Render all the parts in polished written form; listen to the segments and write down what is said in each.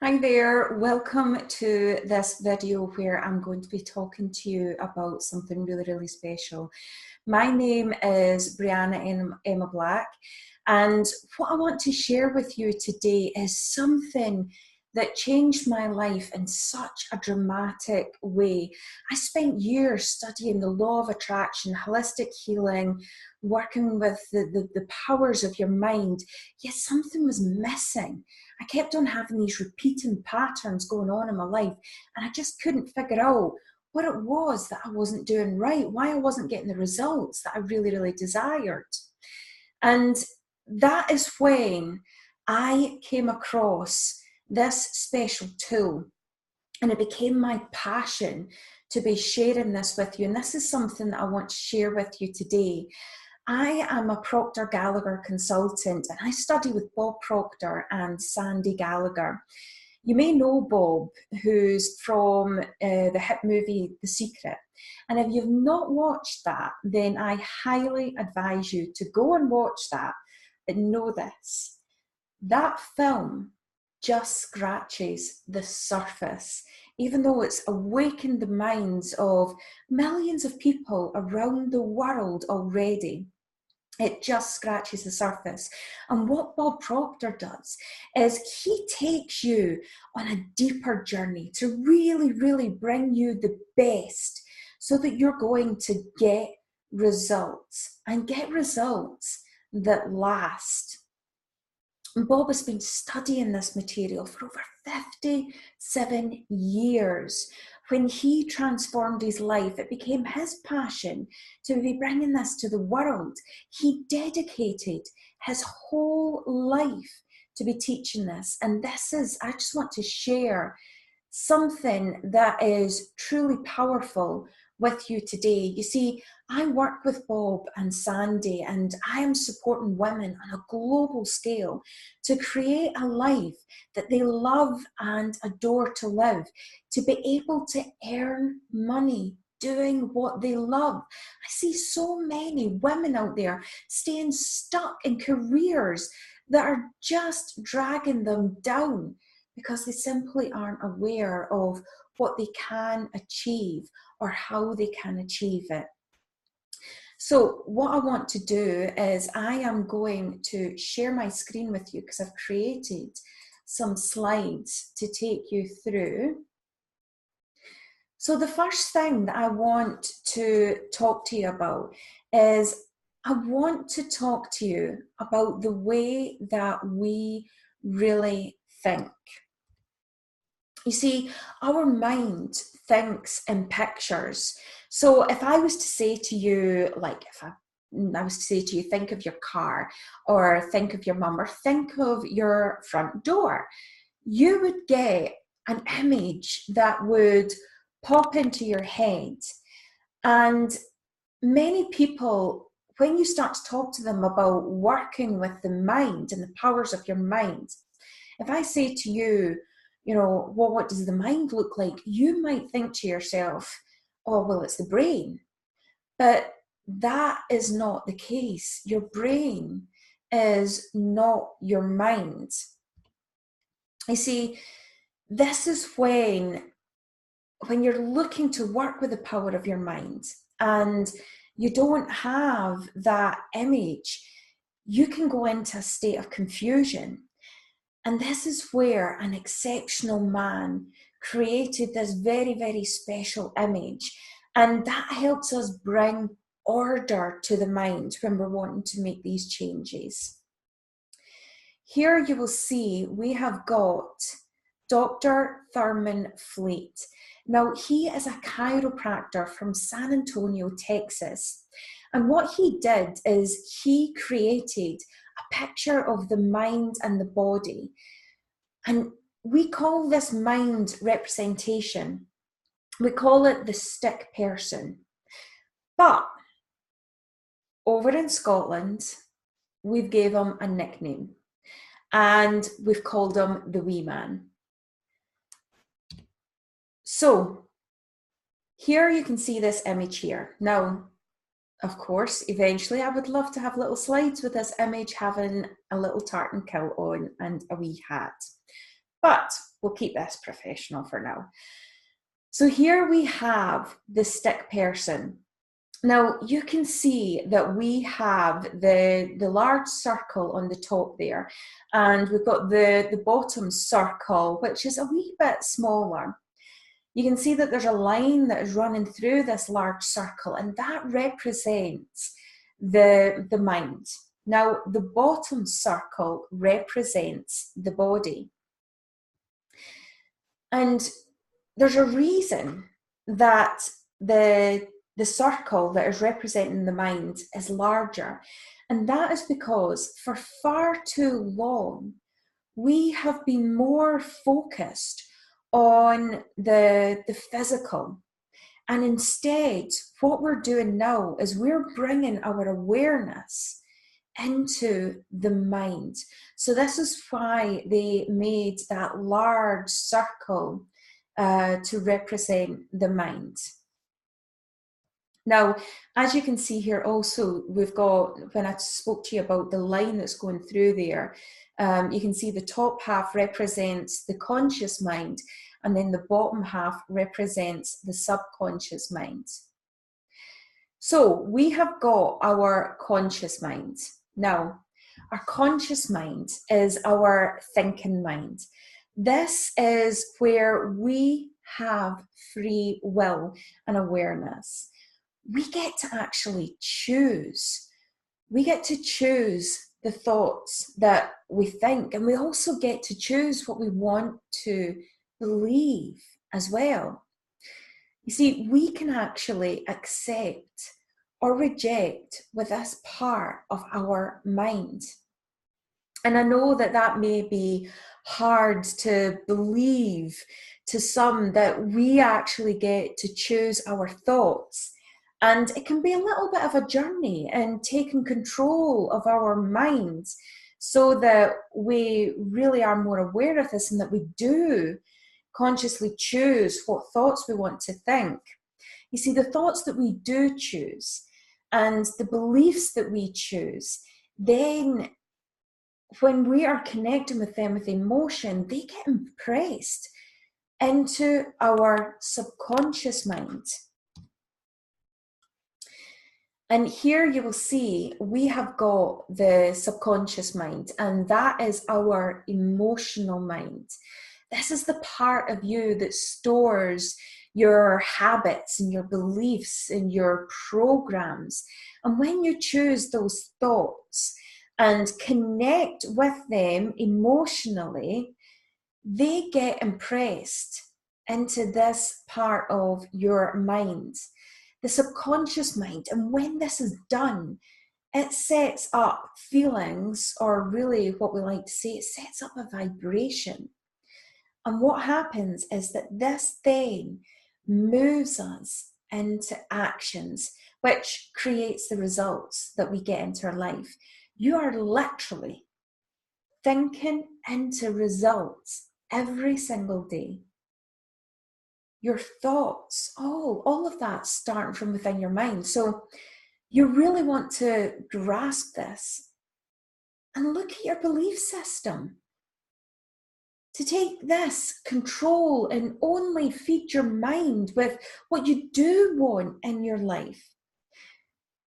Hi there, welcome to this video where I'm going to be talking to you about something really special. My name is Brianna Emma Black, and what I want to share with you today is something that changed my life in such a dramatic way. I spent years studying the law of attraction, holistic healing, working with the powers of your mind, yet something was missing. I kept on having these repeating patterns going on in my life, and I just couldn't figure out what it was that I wasn't doing right, why I wasn't getting the results that I really desired. And that is when I came across this special tool, and it became my passion to be sharing this with you. And this is something that I want to share with you today. I am a Proctor Gallagher consultant, and I study with Bob Proctor and Sandy Gallagher. You may know Bob, who's from the hit movie The Secret. And if you've not watched that, then I highly advise you to go and watch that. But know this, that film just scratches the surface, even though it's awakened the minds of millions of people around the world already. It just scratches the surface. And what Bob Proctor does is he takes you on a deeper journey to really bring you the best so that you're going to get results, and get results that last. And Bob has been studying this material for over 57 years. When he transformed his life, it became his passion to be bringing this to the world. He dedicated his whole life to be teaching this. And I just want to share something that is truly powerful with you today. You see, I work with Bob and Sandy, and I am supporting women on a global scale to create a life that they love and adore to live, to be able to earn money doing what they love. I see so many women out there staying stuck in careers that are just dragging them down because they simply aren't aware of what they can achieve or how they can achieve it. So what I want to do is I am going to share my screen with you because I've created some slides to take you through. So the first thing that I want to talk to you about is I want to talk to you about the way that we really think. You see, our mind thinks in pictures. So if I was to say to you, like if I was to say to you, think of your car, or think of your mum, or think of your front door, you would get an image that would pop into your head. And many people, when you start to talk to them about working with the mind and the powers of your mind, if I say to you, well, what does the mind look like? You might think to yourself, oh, well, it's the brain. But that is not the case. Your brain is not your mind. You see, this is when you're looking to work with the power of your mind and you don't have that image, you can go into a state of confusion. And this is where an exceptional man created this very special image. And that helps us bring order to the mind when we're wanting to make these changes. Here you will see we have got Dr. Thurman Fleet. Now, he is a chiropractor from San Antonio, Texas. And what he did is he created a picture of the mind and the body. And we call this mind representation, we call it the stick person. But over in Scotland, we've gave him a nickname and we've called him the wee man. So here you can see this image here. Now, of course, eventually I would love to have little slides with this image having a little tartan kilt on and a wee hat. but we'll keep this professional for now. So here we have the stick person. Now you can see that we have the large circle on the top there, and we've got the bottom circle, which is a wee bit smaller. You can see that there's a line that is running through this large circle, and that represents the mind. Now, the bottom circle represents the body. And there's a reason that the circle that is representing the mind is larger. And that is because for far too long, we have been more focused on the physical. And instead, what we're doing now is we're bringing our awareness into the mind. So this is why they made that large circle to represent the mind. Now, as you can see here also, we've got, when I spoke to you about the line that's going through there, you can see the top half represents the conscious mind, and then the bottom half represents the subconscious mind. So we have got our conscious mind. Now, our conscious mind is our thinking mind. This is where we have free will and awareness. We get to actually choose. We get to choose the thoughts that we think, and we also get to choose what we want to believe as well. You see, we can actually accept or reject with this part of our mind. And I know that that may be hard to believe to some, that we actually get to choose our thoughts. And it can be a little bit of a journey in taking control of our minds so that we really are more aware of this, and that we do consciously choose what thoughts we want to think. You see, the thoughts that we do choose and the beliefs that we choose, then when we are connecting with them with emotion, they get impressed into our subconscious mind. And here you will see we have got the subconscious mind, and that is our emotional mind. This is the part of you that stores your habits and your beliefs and your programs. And when you choose those thoughts and connect with them emotionally, they get impressed into this part of your mind, the subconscious mind. And when this is done, it sets up feelings, or really what we like to say, it sets up a vibration. And what happens is that this then moves us into actions, which creates the results that we get into our life. You are literally thinking into results every single day. Your thoughts, all of that starting from within your mind. So you really want to grasp this and look at your belief system. To take this control and only feed your mind with what you do want in your life.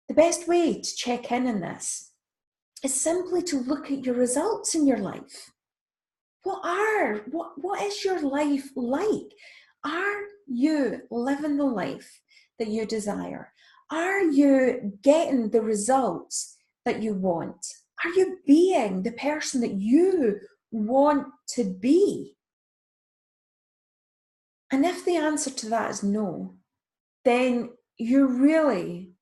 The best way to check in on this is simply to look at your results in your life. What is your life like? Are you living the life that you desire? Are you getting the results that you want? Are you being the person that you want to be? And if the answer to that is no, then you really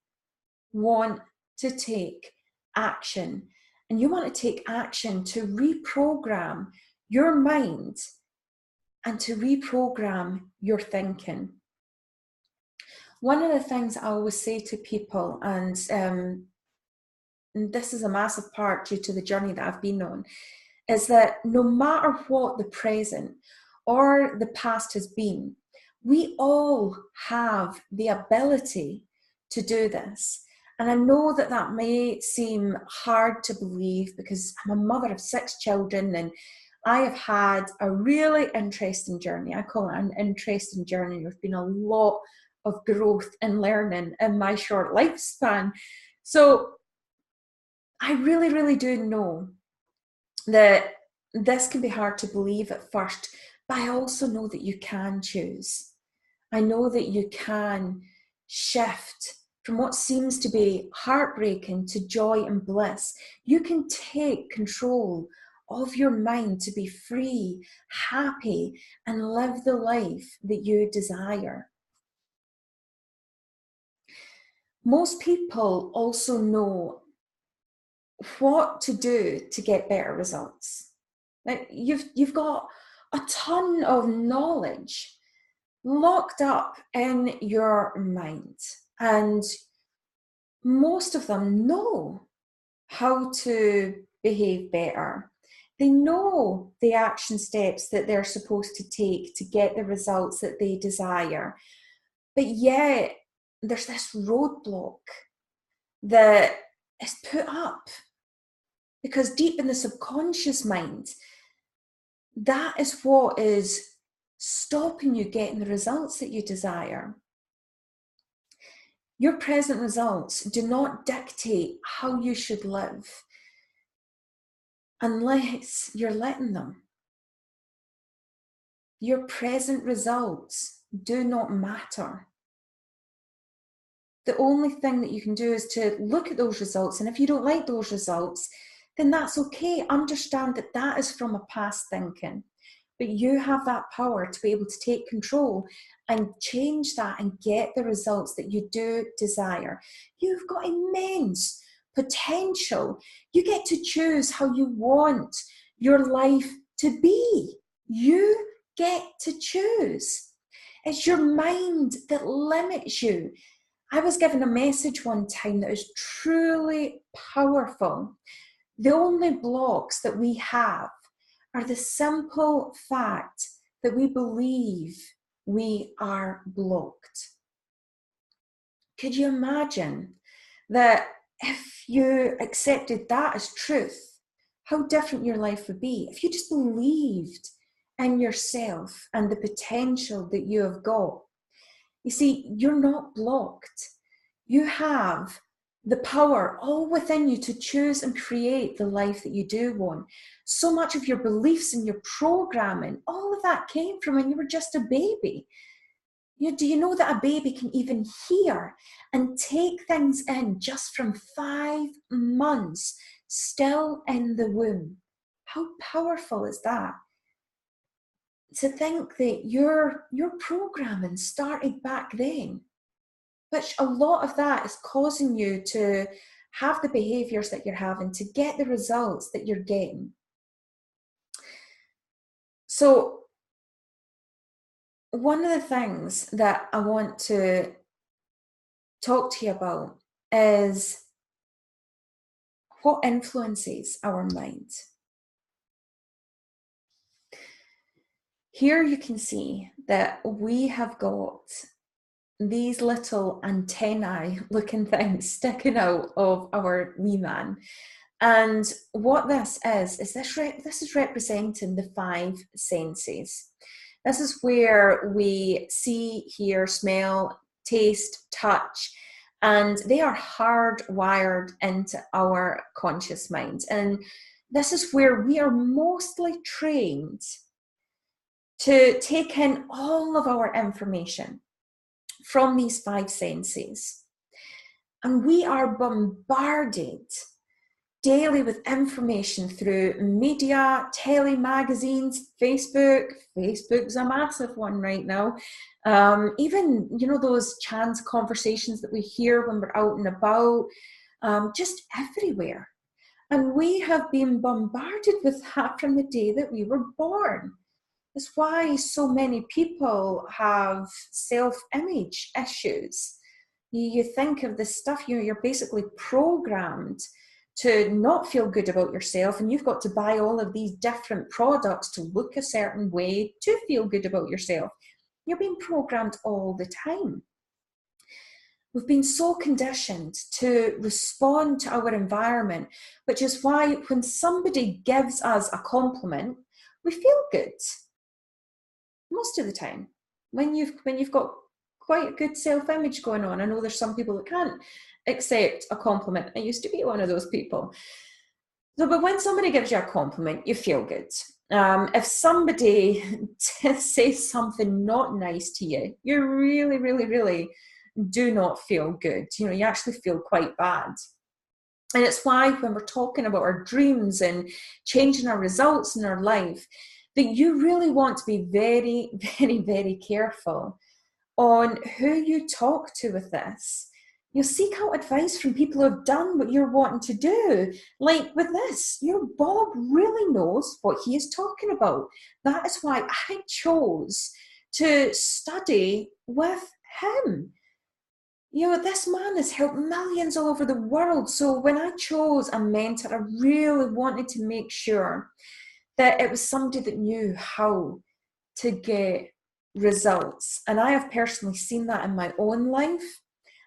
want to take action. And you want to take action to reprogram your mind and to reprogram your thinking. One of the things I always say to people, and this is a massive part due to the journey that I've been on, is that no matter what the present or the past has been, we all have the ability to do this. And I know that that may seem hard to believe, because I'm a mother of 6 children, and I have had a really interesting journey. I call it an interesting journey. There's been a lot of growth and learning in my short lifespan. So I really, really do know that this can be hard to believe at first, but I also know that you can choose. I know that you can shift from what seems to be heartbreaking to joy and bliss. You can take control of your mind to be free, happy, and live the life that you desire. Most people also know what to do to get better results. Like you've got a ton of knowledge locked up in your mind, and most of them know how to behave better. They know the action steps that they're supposed to take to get the results that they desire. But yet there's this roadblock that is put up because deep in the subconscious mind, that is what is stopping you getting the results that you desire. Your present results do not dictate how you should live unless you're letting them. Your present results do not matter. The only thing that you can do is to look at those results, and if you don't like those results, then that's okay. Understand that that is from a past thinking. But you have that power to be able to take control and change that and get the results that you do desire. You've got immense potential. You get to choose how you want your life to be. You get to choose. It's your mind that limits you. I was given a message one time that is truly powerful. The only blocks that we have are the simple fact that we believe we are blocked. Could you imagine that if you accepted that as truth, how different your life would be? If you just believed in yourself and the potential that you have got. You see, you're not blocked. You have the power all within you to choose and create the life that you do want. So much of your beliefs and your programming, all of that came from when you were just a baby. Do you know that a baby can even hear and take things in just from 5 months, still in the womb? How powerful is that? To think that your programming started back then, which a lot of that is causing you to have the behaviors that you're having, to get the results that you're getting. So one of the things that I want to talk to you about is what influences our mind. Here you can see that we have got these little antennae looking things sticking out of our wee man. And what this is this is representing the 5 senses. This is where we see, hear, smell, taste, touch, and they are hardwired into our conscious mind. And this is where we are mostly trained to take in all of our information from these 5 senses. And we are bombarded daily with information through media, telly, magazines, Facebook. Facebook's a massive one right now. Even, those chance conversations that we hear when we're out and about, just everywhere. And we have been bombarded with that from the day that we were born. That's why so many people have self-image issues. You think of this stuff, you're basically programmed to not feel good about yourself, and you've got to buy all of these different products to look a certain way to feel good about yourself. You're being programmed all the time. We've been so conditioned to respond to our environment, which is why when somebody gives us a compliment, we feel good most of the time. When you've got quite a good self-image going on. I know there's some people that can't accept a compliment. I used to be one of those people. So, but when somebody gives you a compliment, you feel good. If somebody says something not nice to you, you really, really, really do not feel good. You actually feel quite bad. And it's why when we're talking about our dreams and changing our results in our life, that you really want to be very, very, very careful on who you talk to with this. You'll seek out advice from people who have done what you're wanting to do. Like with this, Bob really knows what he is talking about. That is why I chose to study with him. This man has helped millions all over the world. So when I chose a mentor, I really wanted to make sure that it was somebody that knew how to get results. And I have personally seen that in my own life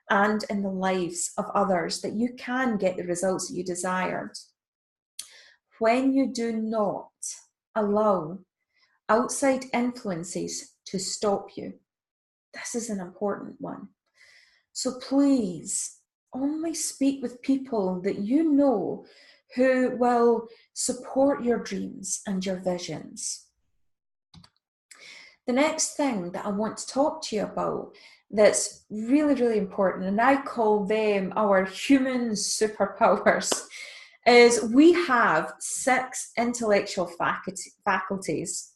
and in the lives of others, that you can get the results that you desired when you do not allow outside influences to stop you. This is an important one. So please only speak with people that you know who will support your dreams and your visions. The next thing that I want to talk to you about that's really, really important, and I call them our human superpowers, is we have 6 intellectual faculties.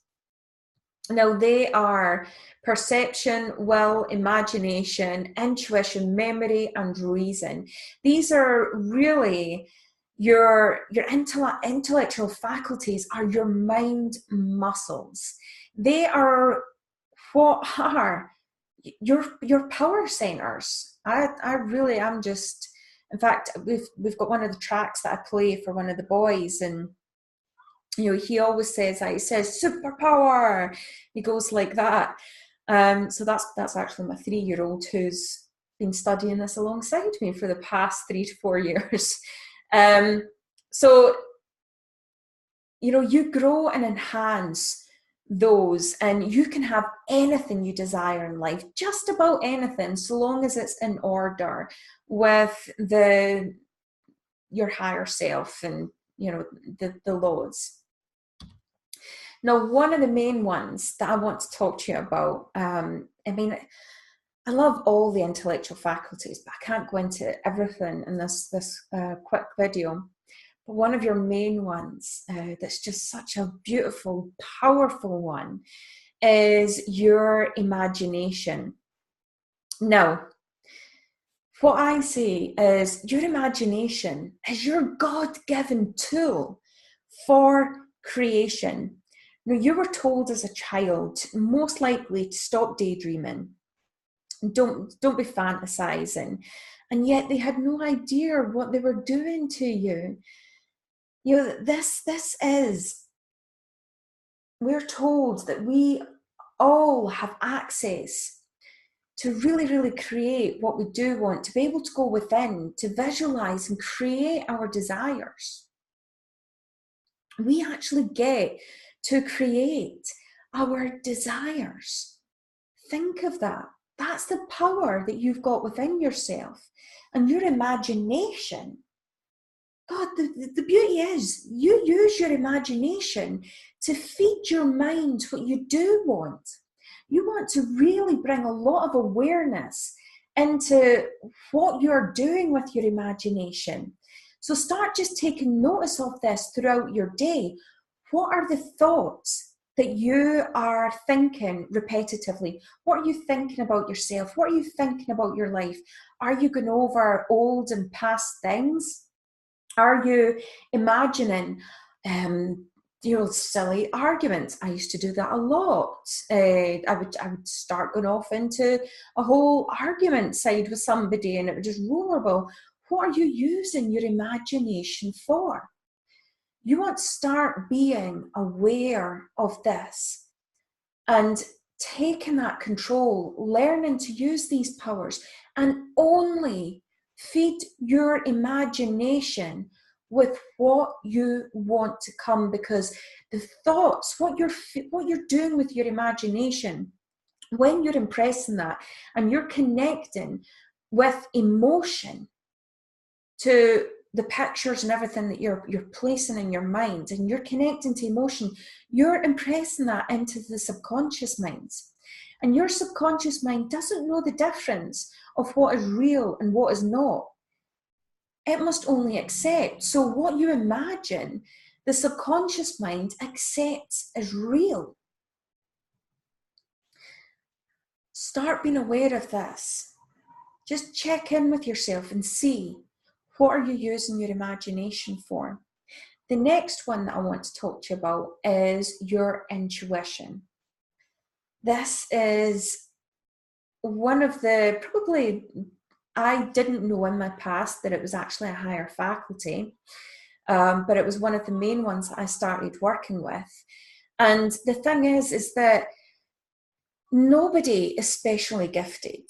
Now, they are perception, will, imagination, intuition, memory, and reason. These are really your intellectual faculties are your mind muscles. They are what are your power centers. I really am just, in fact, we've got one of the tracks that I play for one of the boys, and he always says that. He says superpower. He goes like that. So that's actually my 3-year-old who's been studying this alongside me for the past 3 to 4 years. So you grow and enhance those, and you can have anything you desire in life, just about anything, so long as it's in order with your higher self and the laws. Now, one of the main ones that I want to talk to you about, I love all the intellectual faculties, but I can't go into everything in this quick video. But one of your main ones that's just such a beautiful, powerful one is your imagination. Now, what I say is your imagination is your God-given tool for creation. Now, you were told as a child, most likely, to stop daydreaming. Don't be fantasizing. And yet they had no idea what they were doing to you. This is, we're told that we all have access to really, really create what we do want, to be able to go within, to visualize and create our desires. We actually get to create our desires. Think of that. That's the power that you've got within yourself. And your imagination, God, the beauty is you use your imagination to feed your mind what you do want. You want to really bring a lot of awareness into what you're doing with your imagination. So start just taking notice of this throughout your day. What are the thoughts that you are thinking repetitively? What are you thinking about yourself? What are you thinking about your life? Are you going over old and past things? Are you imagining silly arguments? I used to do that a lot. I would start going off into a whole argument side with somebody, and it would just roll. What are you using your imagination for? You want to start being aware of this and taking that control, learning to use these powers, and only feed your imagination with what you want to come, because the thoughts, what you're doing with your imagination, when you're impressing that and you're connecting with emotion to the pictures and everything that you're placing in your mind, and you're connecting to emotion, you're impressing that into the subconscious mind. And your subconscious mind doesn't know the difference of what is real and what is not. It must only accept. So what you imagine, the subconscious mind accepts as real. Start being aware of this. Just check in with yourself and see, what are you using your imagination for? The next one that I want to talk to you about is your intuition. This is one of the, probably, I didn't know in my past that it was actually a higher faculty, but it was one of the main ones that I started working with. And the thing is that nobody is specially gifted.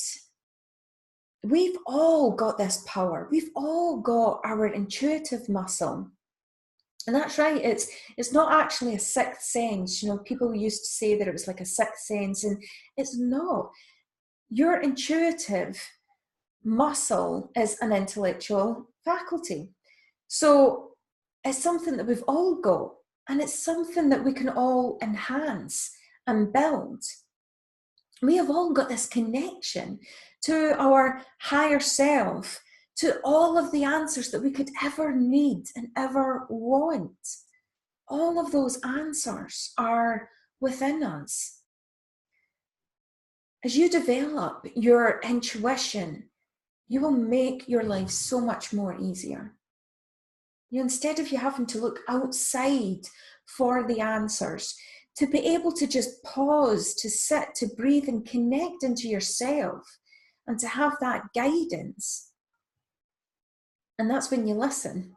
We've all got this power. We've all got our intuitive muscle. And that's right, it's not actually a sixth sense. You know, people used to say that it was like a sixth sense, and it's not. Your intuitive muscle is an intellectual faculty. So it's something that we've all got, and it's something that we can all enhance and build. We have all got this connection to our higher self, to all of the answers that we could ever need and ever want. All of those answers are within us. As you develop your intuition, you will make your life so much more easier. Instead of you having to look outside for the answers, to be able to just pause, to sit, to breathe and connect into yourself, and to have that guidance. And that's when you listen.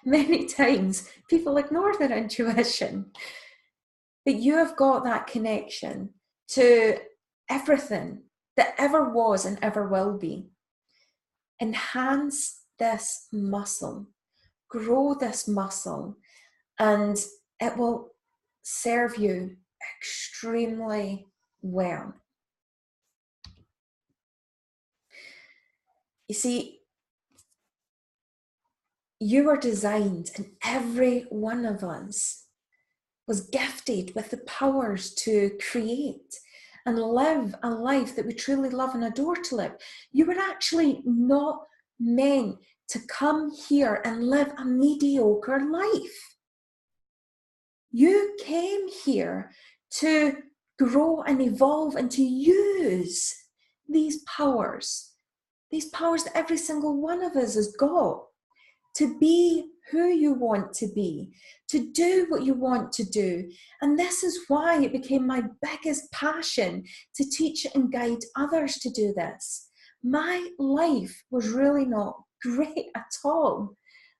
Many times people ignore their intuition, but you have got that connection to everything that ever was and ever will be. Enhance this muscle, grow this muscle, and it will serve you extremely well. You see, you were designed, and every one of us was gifted with the powers to create and live a life that we truly love and adore to live. You were actually not meant to come here and live a mediocre life. You came here to grow and evolve and to use these powers that every single one of us has got, to be who you want to be, to do what you want to do. And this is why it became my biggest passion to teach and guide others to do this. My life was really not great at all.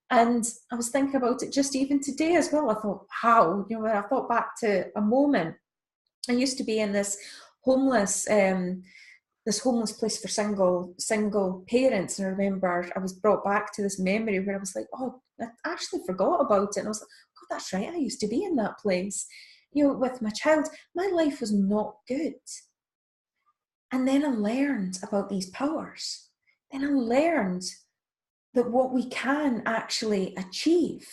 And I was thinking about it just even today as well. I thought, how? You know, I thought back to a moment. I used to be in this homeless place for single parents, and I remember I was brought back to this memory where I was like, oh, I actually forgot about it, and I was like, God, that's right, I used to be in that place, you know, with my child. My life was not good. And then I learned about these powers. Then I learned that what we can actually achieve.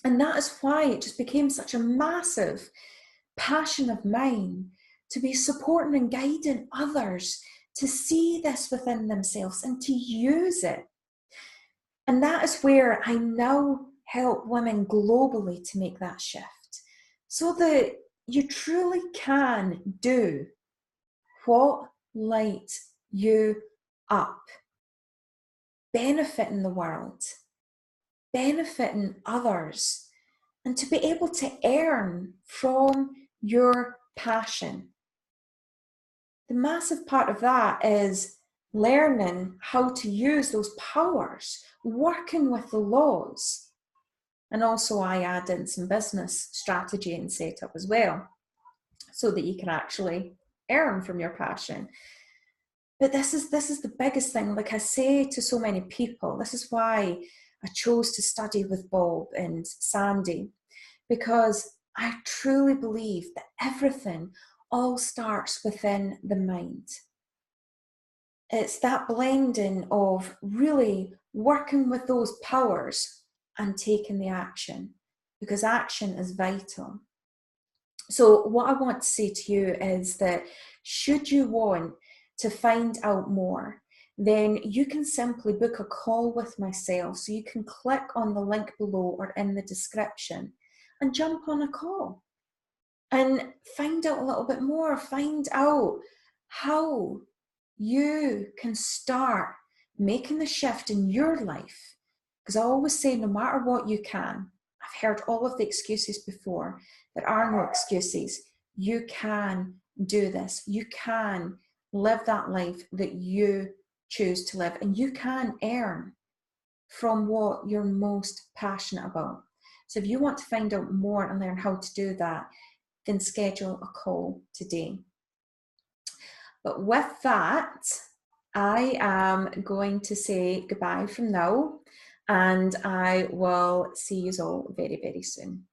And that is why it just became such a massive passion of mine, to be supporting and guiding others to see this within themselves and to use it. And that is where I now help women globally to make that shift, so that you truly can do what lights you up, benefiting the world, benefiting others, and to be able to earn from your passion. The massive part of that is learning how to use those powers, working with the laws. And also I add in some business strategy and setup as well, so that you can actually earn from your passion. But this is the biggest thing. Like I say to so many people, this is why I chose to study with Bob and Sandy, because I truly believe that everything all starts within the mind. It's that blending of really working with those powers and taking the action, because action is vital. So what I want to say to you is that should you want to find out more, then you can simply book a call with myself. So you can click on the link below or in the description and jump on a call and find out a little bit more. Find out how you can start making the shift in your life. Because I always say, no matter what, you can. I've heard all of the excuses before. There are no excuses. You can do this. You can live that life that you choose to live, and you can earn from what you're most passionate about. So if you want to find out more and learn how to do that, then schedule a call today. But with that, I am going to say goodbye from now, and I will see you all very, very soon.